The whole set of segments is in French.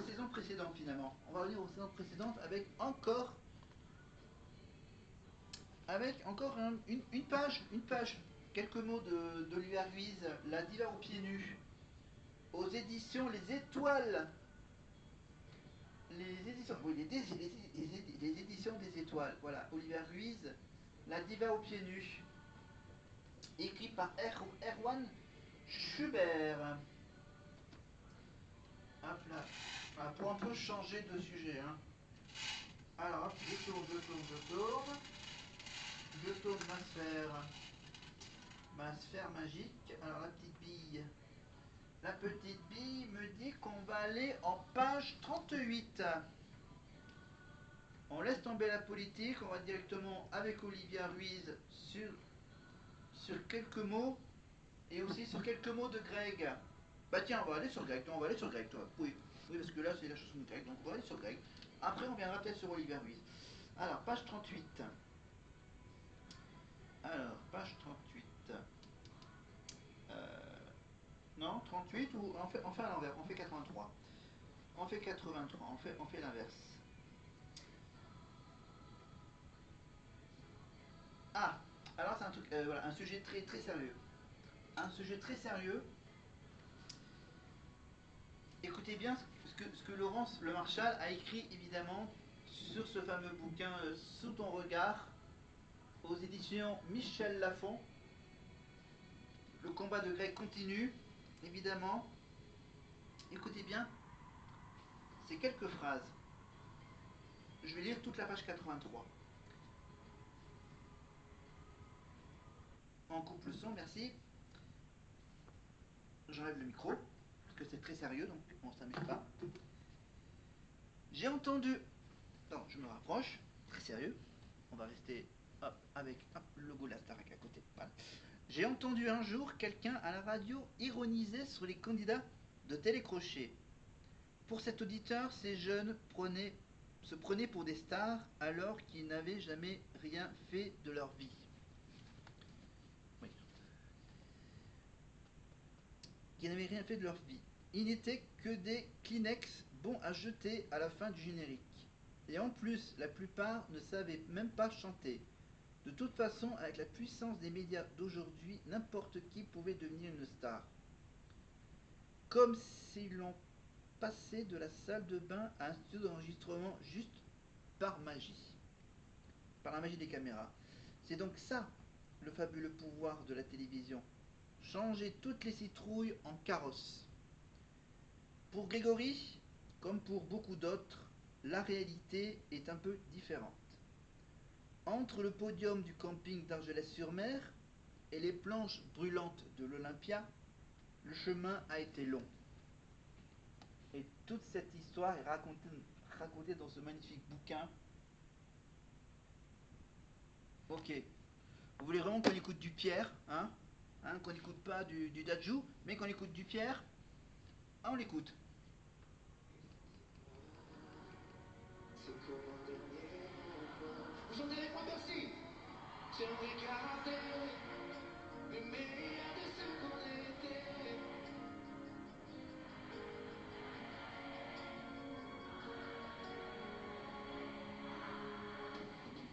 saisons précédentes finalement. On va revenir aux saisons précédentes avec encore une page, quelques mots d'Olivier Ruiz, La diva aux pieds nus, aux éditions Les Étoiles. Les éditions, oui, les éditions des Étoiles. Voilà, Olivier Ruiz, La diva aux pieds nus, écrit par Erwan Schubert. Hop là. Voilà, pour un peu changer de sujet. Hein. Alors, hop, je tourne. Je tourne ma sphère magique. Alors, la petite bille me dit qu'on va aller en page 38. On laisse tomber la politique, on va directement avec Olivia Ruiz sur quelques mots et aussi sur quelques mots de Greg. Bah tiens, on va aller sur Greg, toi. Oui, parce que là c'est la chanson de Greg, donc on va aller sur Greg. Après on viendra peut-être sur Olivia Ruiz. Alors, page 38. Alors, page 38. Non, 38 ou on fait à l'envers, on fait 83. On fait 83, on fait l'inverse. Ah, alors c'est un truc, voilà, un sujet très très sérieux. Un sujet très sérieux. Écoutez bien ce que Laurence Le Marchal a écrit évidemment sur ce fameux bouquin Sous ton regard, aux éditions Michel Lafon. Le combat de Greg continue, évidemment. Écoutez bien ces quelques phrases. Je vais lire toute la page 83. On coupe le son, merci. J'enlève le micro, parce que c'est très sérieux, donc on ne s'amuse pas. J'ai entendu... Non, je me rapproche, très sérieux. On va rester avec le logo de la Starac à côté. Voilà. J'ai entendu un jour quelqu'un à la radio ironiser sur les candidats de télécrochet. Pour cet auditeur, ces jeunes se prenaient pour des stars alors qu'ils n'avaient jamais rien fait de leur vie. Oui. Qu'ils n'avaient rien fait de leur vie. Ils n'étaient que des Kleenex bons à jeter à la fin du générique. Et en plus, la plupart ne savaient même pas chanter. De toute façon, avec la puissance des médias d'aujourd'hui, n'importe qui pouvait devenir une star. Comme s'ils l'ont passé de la salle de bain à un studio d'enregistrement juste par magie. Par la magie des caméras. C'est donc ça, le fabuleux pouvoir de la télévision. Changer toutes les citrouilles en carrosses. Pour Grégory, comme pour beaucoup d'autres, la réalité est un peu différente. Entre le podium du camping d'Argelès-sur-Mer et les planches brûlantes de l'Olympia, le chemin a été long. Et toute cette histoire est racontée dans ce magnifique bouquin. Ok. Vous voulez vraiment qu'on écoute du Pierre, qu'on n'écoute pas du Dadju, mais qu'on écoute du Pierre. Ah, on l'écoute. C'est comme un dernier au revoir. Vous chantez avec moi, merci. J'aimerais garder le meilleur de ce qu'on était.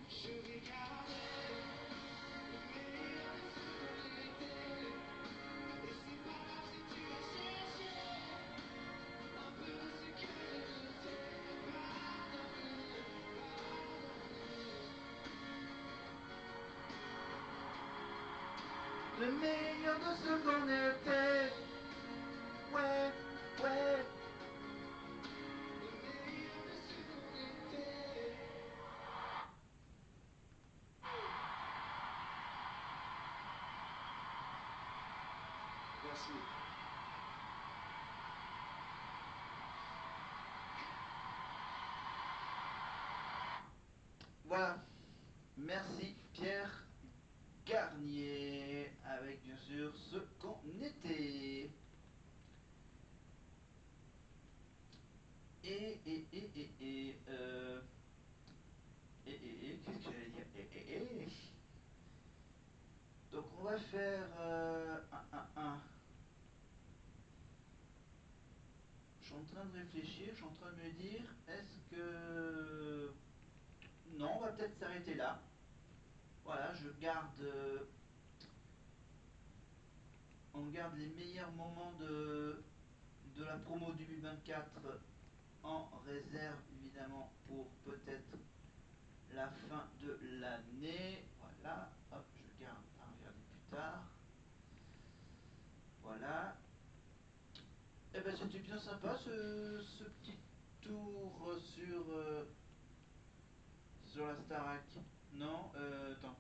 Je vais garder le meilleur de ce qu'on était. Et c'est pas grave si tu vas chercher un peu de ce que je te fais. Pardonne, pardonne. Le meilleur de ce qu'on était. Ouais, ouais. Le meilleur de ce qu'on était. Merci. Voilà. Merci Pierre Garnier. Avec bien sûr ce qu'on était. Qu'est-ce que j'allais dire Donc on va faire un. train de réfléchir, je suis en train de me dire, est-ce que... Non, on va peut-être s'arrêter là. Voilà, on garde les meilleurs moments de la promo 2024 en réserve, évidemment, pour peut-être la fin de l'année. Voilà, hop, je garde à regarder plus tard. Voilà. Eh ben c'était bien sympa ce petit tour sur la Starac. Non, attends.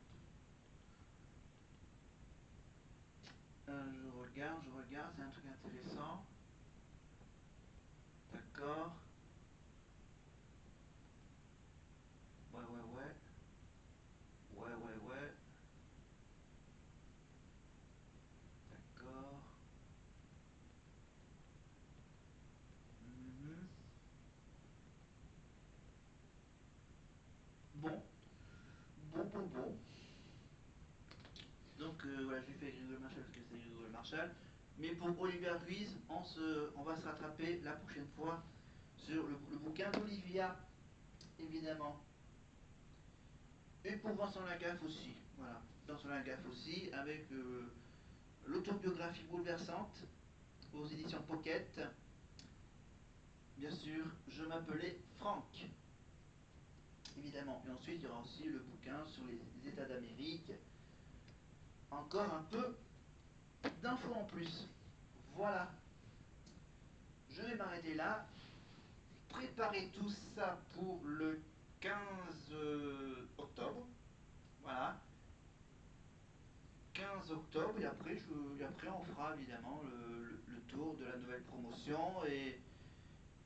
Je regarde, c'est un truc intéressant. D'accord. Ouais, ouais, ouais. Ouais, ouais, ouais. D'accord. Mhm. Bon, bon. Donc voilà, je lui fais Grégory Marshall parce que c'est Grégory Marshall. Mais pour Olivia Ruiz, on va se rattraper la prochaine fois sur le bouquin d'Olivia, évidemment. Et pour Vincent Lagaffe aussi, voilà. Vincent Lagaffe aussi, avec l'autobiographie bouleversante aux éditions Pocket. Bien sûr, je m'appelais Franck, évidemment. Et ensuite, il y aura aussi le bouquin sur les États d'Amérique. Encore un peu d'infos en plus. Voilà, je vais m'arrêter là. Préparez tout ça pour le 15 octobre. Voilà, 15 octobre. Et après on fera évidemment le tour de la nouvelle promotion et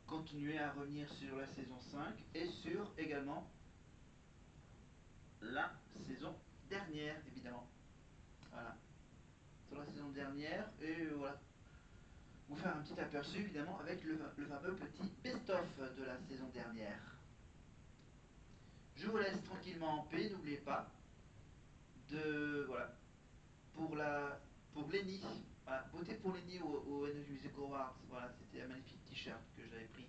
continuer à revenir sur la saison 5 et sur également la saison dernière, évidemment. Voilà, sur la saison dernière. Et voilà, vous faire un petit aperçu, évidemment, avec le fameux petit best-of de la saison dernière. Je vous laisse tranquillement en paix, n'oubliez pas de... Voilà, pour Lenny. Voilà, votez pour Lenny au Energy Music Awards. Voilà, c'était un magnifique t-shirt que j'avais pris.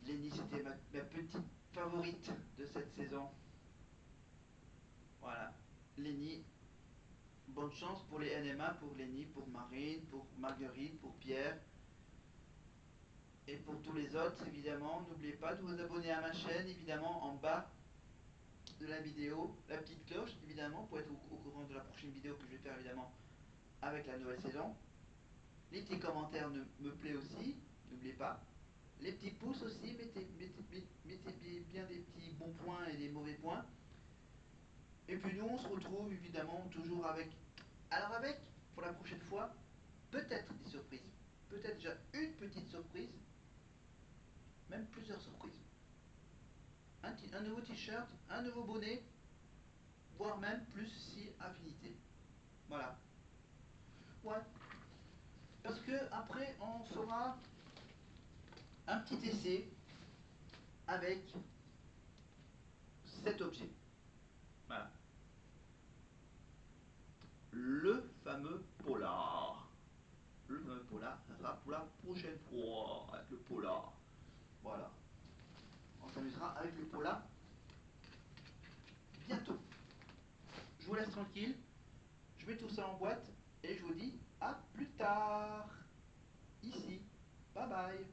Lenny, c'était ma petite favorite de cette saison. Voilà, Lenny, bonne chance pour les NMA, pour Lenny, pour Marine, pour Marguerite, pour Pierre. Et pour tous les autres, évidemment, n'oubliez pas de vous abonner à ma chaîne, évidemment, en bas de la vidéo, la petite cloche, évidemment, pour être au courant de la prochaine vidéo que je vais faire, évidemment, avec la nouvelle saison. Les petits commentaires me plaît aussi, n'oubliez pas. Les petits pouces aussi, mettez bien des petits bons points et des mauvais points. Et puis nous, on se retrouve, évidemment, toujours avec... Alors avec, pour la prochaine fois, peut-être des surprises. Peut-être déjà une petite surprise, même plusieurs surprises. Un nouveau t-shirt, un nouveau bonnet, voire même plus si affinité. Voilà. Ouais. Parce que après, on fera un petit essai avec cet objet. Voilà. Le fameux polar. Le fameux polar, ça sera pour la prochaine fois avec le polar. Voilà. On s'amusera avec le polar bientôt. Je vous laisse tranquille. Je mets tout ça en boîte et je vous dis à plus tard. Ici. Bye bye.